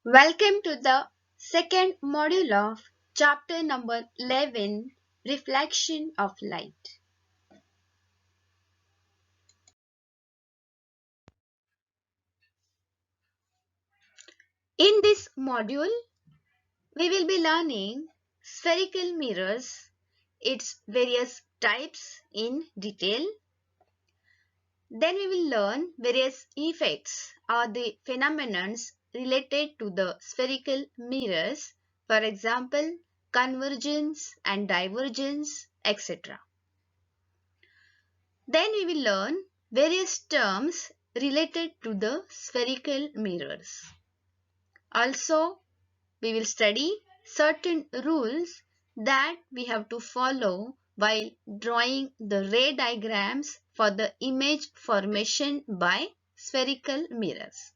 Welcome to the second module of chapter number 11, Reflection of Light. In this module, we will be learning spherical mirrors, its various types in detail. Then we will learn various effects or the phenomena related to the spherical mirrors, for example, convergence and divergence, etc. Then we will learn various terms related to the spherical mirrors. Also, we will study certain rules that we have to follow while drawing the ray diagrams for the image formation by spherical mirrors.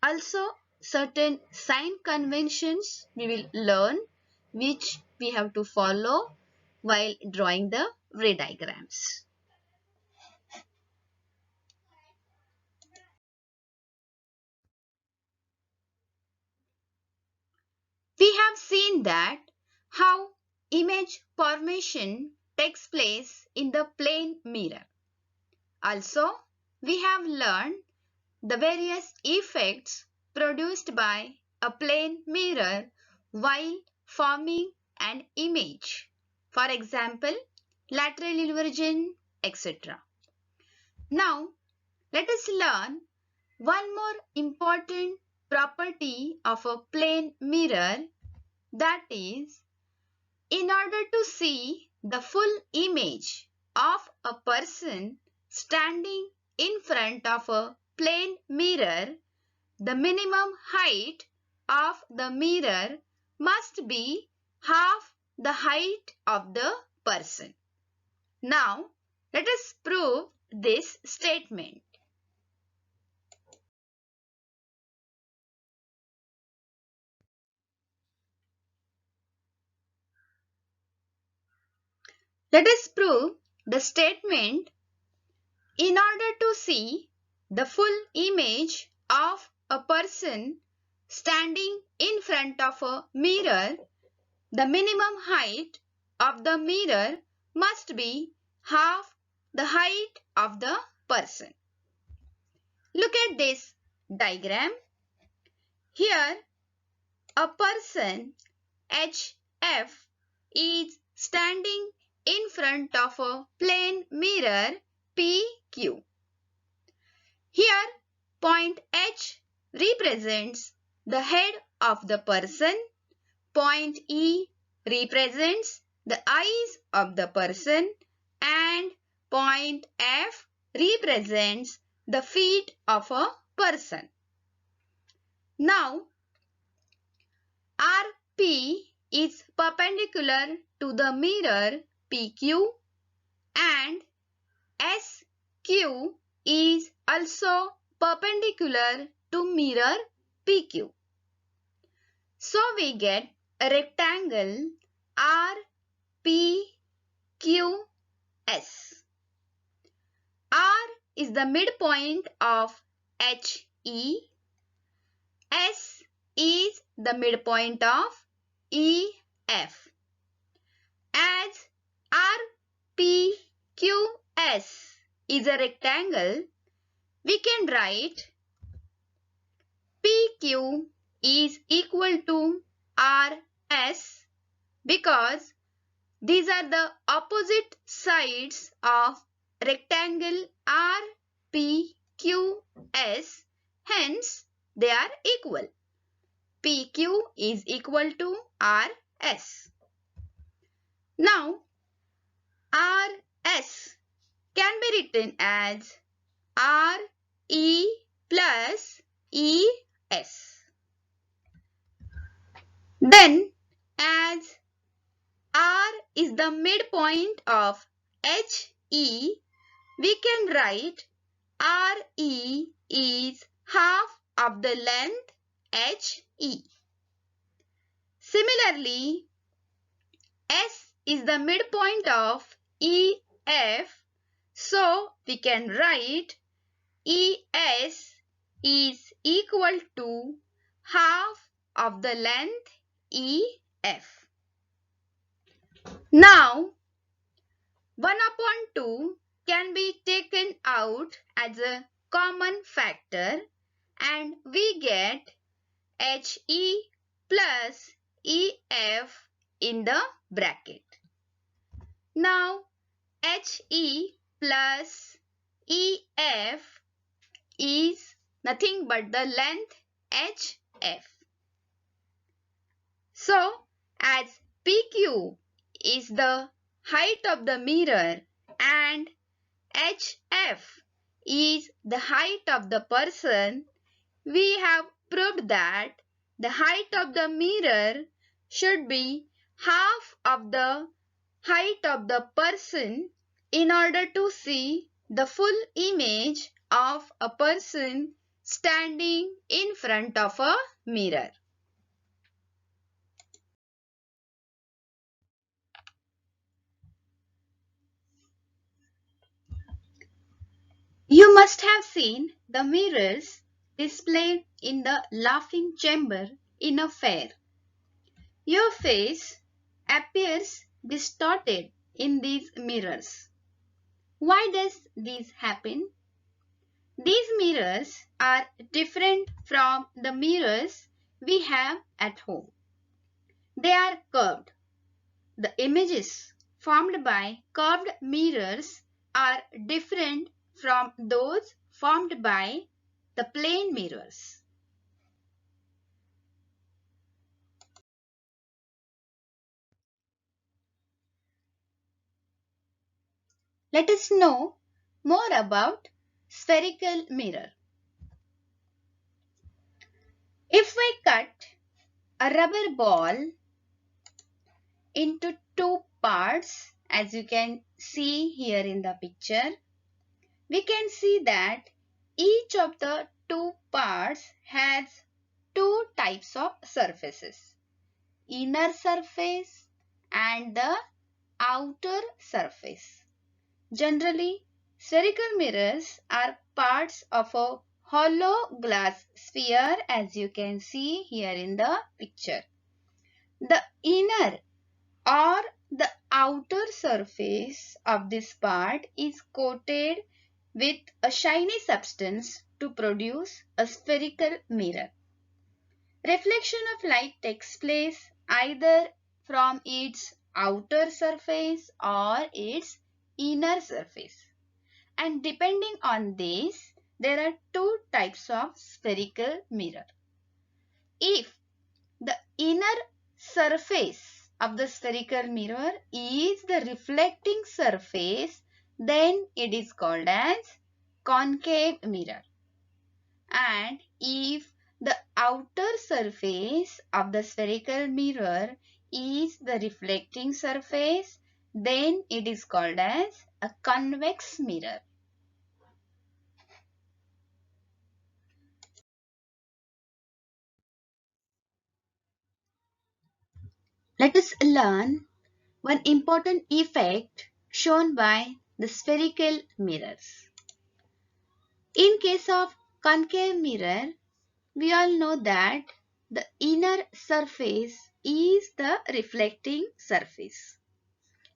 Also, certain sign conventions we will learn which we have to follow while drawing the ray diagrams. We have seen that how image formation takes place in the plane mirror. Also, we have learned the various effects produced by a plane mirror while forming an image. For example, lateral inversion, etc. Now, let us learn one more important property of a plane mirror, that is, in order to see the full image of a person standing in front of a plane mirror, the minimum height of the mirror must be half the height of the person. Now, let us prove this statement. Let us prove the statement. In order to see the full image of a person standing in front of a mirror, the minimum height of the mirror must be half the height of the person. Look at this diagram. Here, a person HF is standing in front of a plane mirror PQ. Here, point H represents the head of the person, point E represents the eyes of the person, and point F represents the feet of a person. Now, RP is perpendicular to the mirror PQ and SQ is also perpendicular to mirror PQ. So we get a rectangle RPQS. R is the midpoint of HE. S is the midpoint of EF. As RPQS is a rectangle, we can write PQ is equal to RS because these are the opposite sides of rectangle RPQS, hence they are equal. PQ is equal to RS. Now, RS can be written as RE plus ES. Then, as R is the midpoint of HE, we can write RE is half of the length HE. Similarly, S is the midpoint of EF, so we can write ES is equal to half of the length EF. Now 1/2 can be taken out as a common factor and we get HE plus EF in the bracket. Now HE plus EF is nothing but the length HF. So as PQ is the height of the mirror and HF is the height of the person, we have proved that the height of the mirror should be half of the height of the person in order to see the full image of a person standing in front of a mirror. You must have seen the mirrors displayed in the laughing chamber in a fair. Your face appears distorted in these mirrors. Why does this happen? These mirrors are different from the mirrors we have at home. They are curved. The images formed by curved mirrors are different from those formed by the plane mirrors. Let us know more about spherical mirror. If we cut a rubber ball into two parts, as you can see here in the picture, we can see that each of the two parts has two types of surfaces, inner surface and the outer surface. Generally, spherical mirrors are parts of a hollow glass sphere, as you can see here in the picture. The inner or the outer surface of this part is coated with a shiny substance to produce a spherical mirror. Reflection of light takes place either from its outer surface or its inner surface. And depending on this, there are two types of spherical mirror. If the inner surface of the spherical mirror is the reflecting surface, then it is called as concave mirror. And if the outer surface of the spherical mirror is the reflecting surface, then it is called as a convex mirror. Let us learn one important effect shown by the spherical mirrors. In case of concave mirror, we all know that the inner surface is the reflecting surface.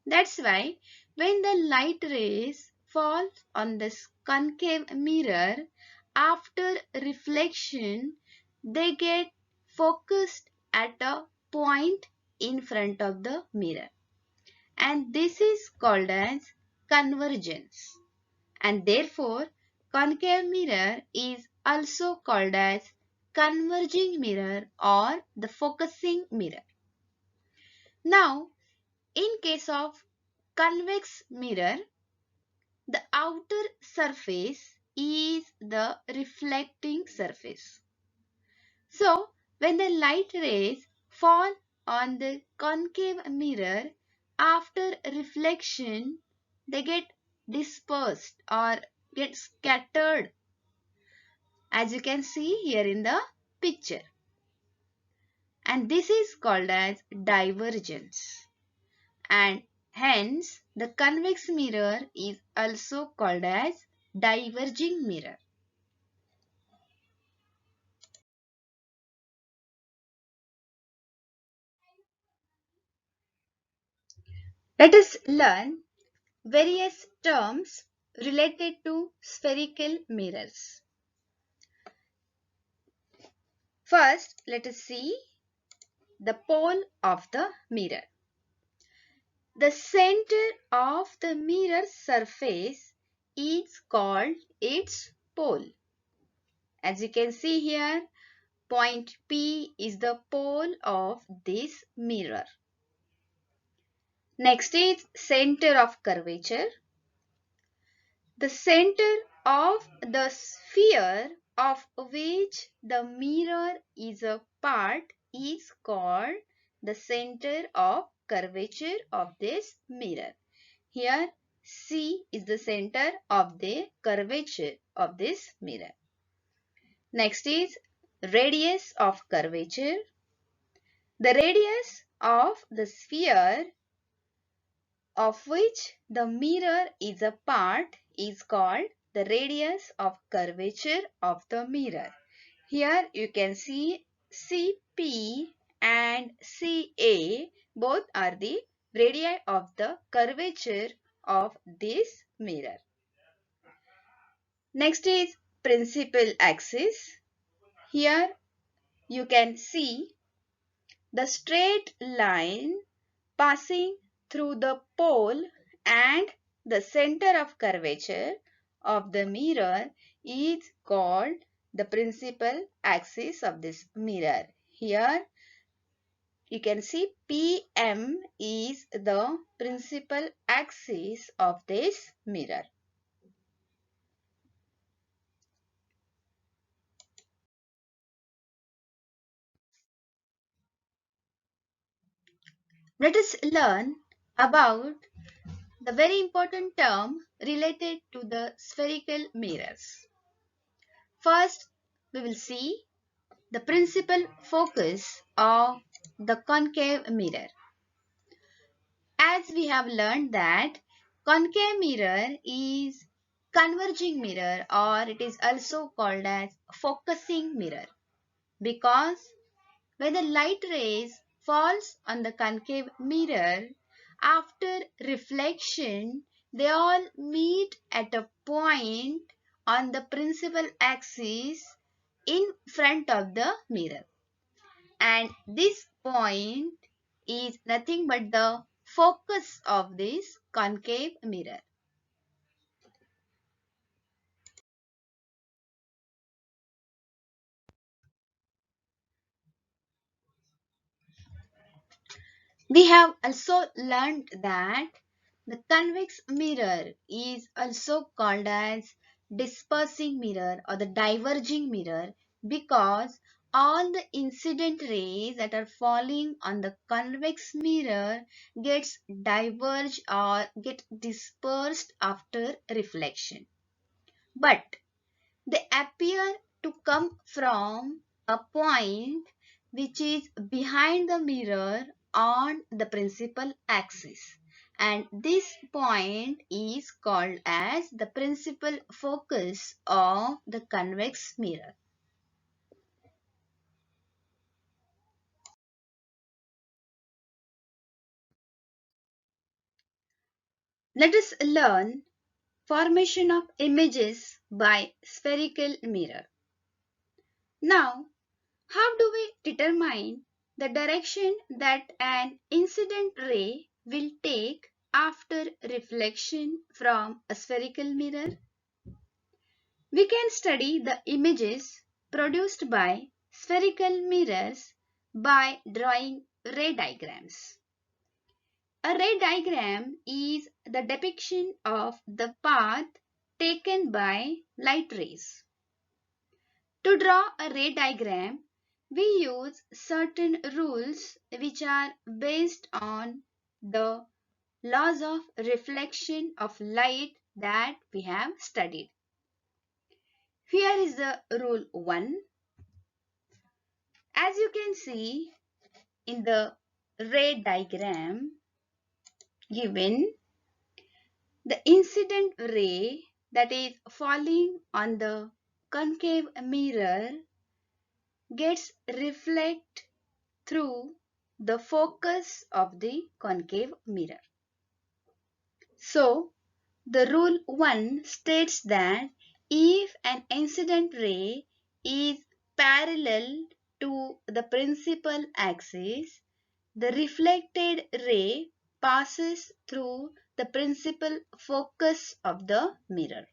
That's why when the light rays fall on this concave mirror, after reflection, they get focused at a point in front of the mirror. And this is called as convergence. And therefore, concave mirror is also called as converging mirror or the focusing mirror. Now, in case of convex mirror, the outer surface is the reflecting surface. So, when the light rays fall on the concave mirror, after reflection, they get dispersed or get scattered, as you can see here in the picture. And this is called as divergence. And hence, the convex mirror is also called as diverging mirror. Let us learn various terms related to spherical mirrors. First, let us see the pole of the mirror. The center of the mirror surface is called its pole. As you can see here, point P is the pole of this mirror. Next is center of curvature. The center of the sphere of which the mirror is a part is called the center of curvature of this mirror. Here C is the center of the curvature of this mirror. Next is radius of curvature. The radius of the sphere of which the mirror is a part is called the radius of curvature of the mirror. Here you can see CP and CA both are the radii of the curvature of this mirror. Next is principal axis. Here you can see the straight line passing through the pole and the center of curvature of the mirror is called the principal axis of this mirror. Here you can see PM is the principal axis of this mirror. Let us learn about the very important term related to the spherical mirrors. First, we will see the principal focus of the concave mirror. As we have learned that concave mirror is converging mirror, or it is also called as focusing mirror, because when the light rays falls on the concave mirror, after reflection they all meet at a point on the principal axis in front of the mirror, and this point is nothing but the focus of this concave mirror. We have also learned that the convex mirror is also called as dispersing mirror or the diverging mirror, because all the incident rays that are falling on the convex mirror gets diverged or get dispersed after reflection. But they appear to come from a point which is behind the mirror on the principal axis, and this point is called as the principal focus of the convex mirror. Let us learn formation of images by spherical mirror. Now, how do we determine the direction that an incident ray will take after reflection from a spherical mirror? We can study the images produced by spherical mirrors by drawing ray diagrams. A ray diagram is the depiction of the path taken by light rays. To draw a ray diagram, we use certain rules which are based on the laws of reflection of light that we have studied. Here is the rule 1. As you can see in the ray diagram given, the incident ray that is falling on the concave mirror gets reflected through the focus of the concave mirror. So, the rule 1 states that if an incident ray is parallel to the principal axis, the reflected ray passes through the principal focus of the mirror.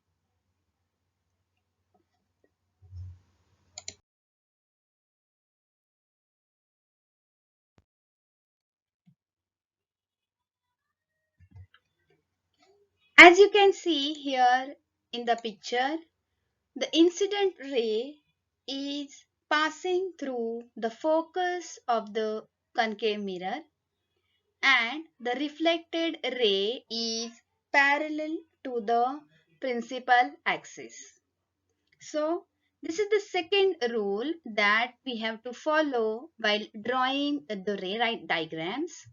As you can see here in the picture, the incident ray is passing through the focus of the concave mirror and the reflected ray is parallel to the principal axis. So, this is the second rule that we have to follow while drawing the ray diagrams,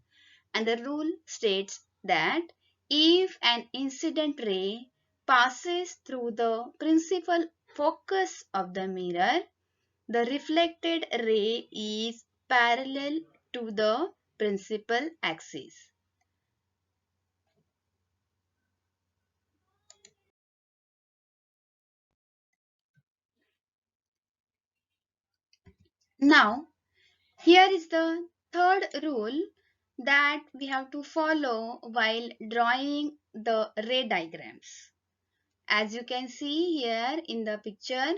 and the rule states that if an incident ray passes through the principal focus of the mirror, the reflected ray is parallel to the principal axis. Now, here is the third rule that we have to follow while drawing the ray diagrams. As you can see here in the picture,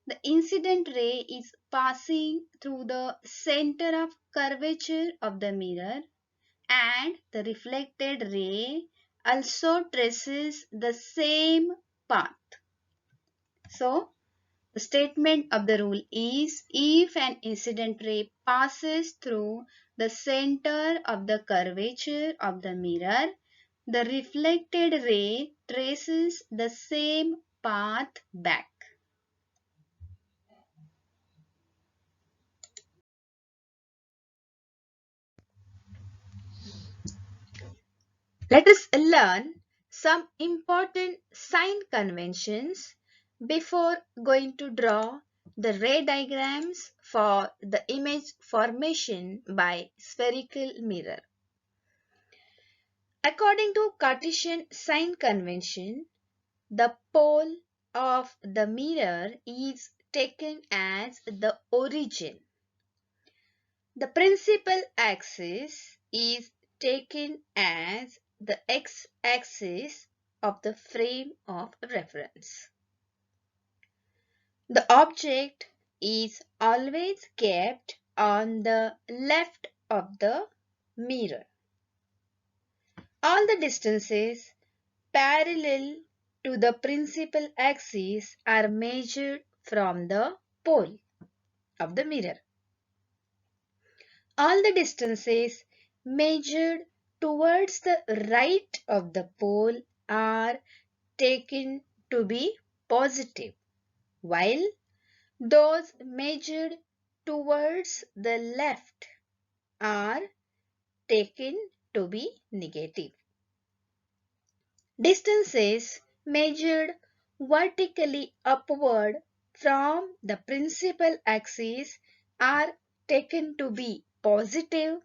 the incident ray is passing through the center of curvature of the mirror, and the reflected ray also traces the same path. So, the statement of the rule is if an incident ray passes through the center of the curvature of the mirror, the reflected ray traces the same path back. Let us learn some important sign conventions before going to draw the ray diagrams for the image formation by spherical mirror. According to Cartesian sign convention, the pole of the mirror is taken as the origin. The principal axis is taken as the x-axis of the frame of reference. The object is always kept on the left of the mirror. All the distances parallel to the principal axis are measured from the pole of the mirror. All the distances measured towards the right of the pole are taken to be positive, while those measured towards the left are taken to be negative. Distances measured vertically upward from the principal axis are taken to be positive,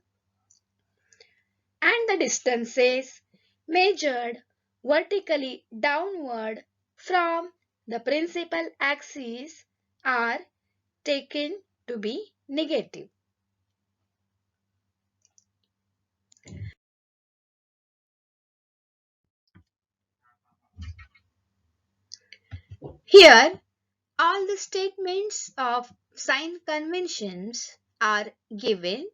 and the distances measured vertically downward from the principal axis are taken to be negative. Here, all the statements of sign conventions are given.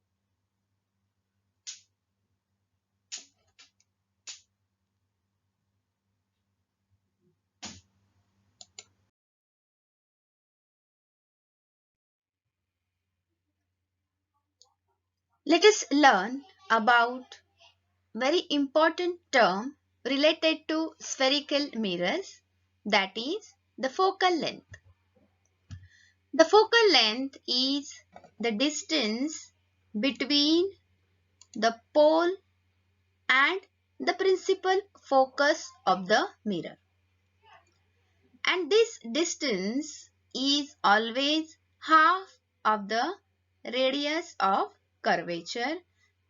Let us learn about very important term related to spherical mirrors, that is the focal length. The focal length is the distance between the pole and the principal focus of the mirror. And this distance is always half of the radius of curvature,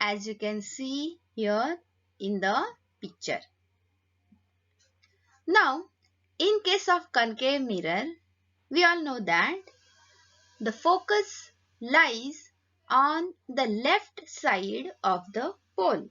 as you can see here in the picture. Now, in case of concave mirror, we all know that the focus lies on the left side of the pole.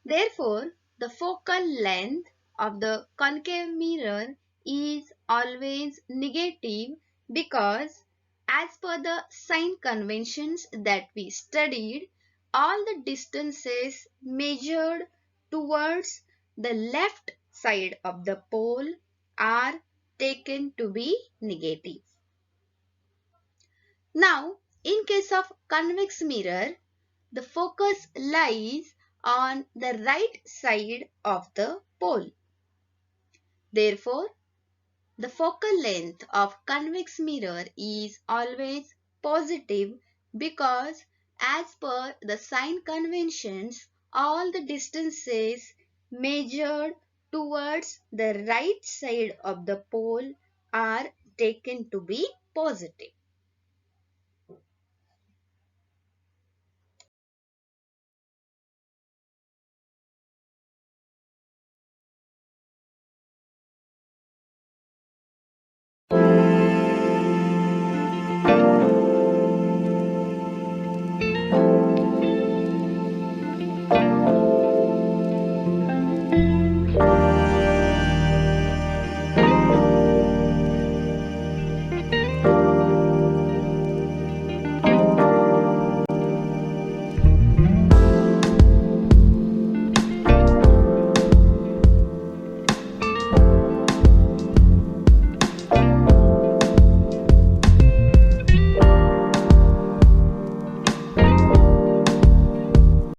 Therefore, the focal length of the concave mirror is always negative because as per the sign conventions that we studied, all the distances measured towards the left side of the pole are taken to be negative. Now, in case of convex mirror, the focus lies on the right side of the pole. Therefore, the focal length of convex mirror is always positive because as per the sign conventions, all the distances measured towards the right side of the pole are taken to be positive.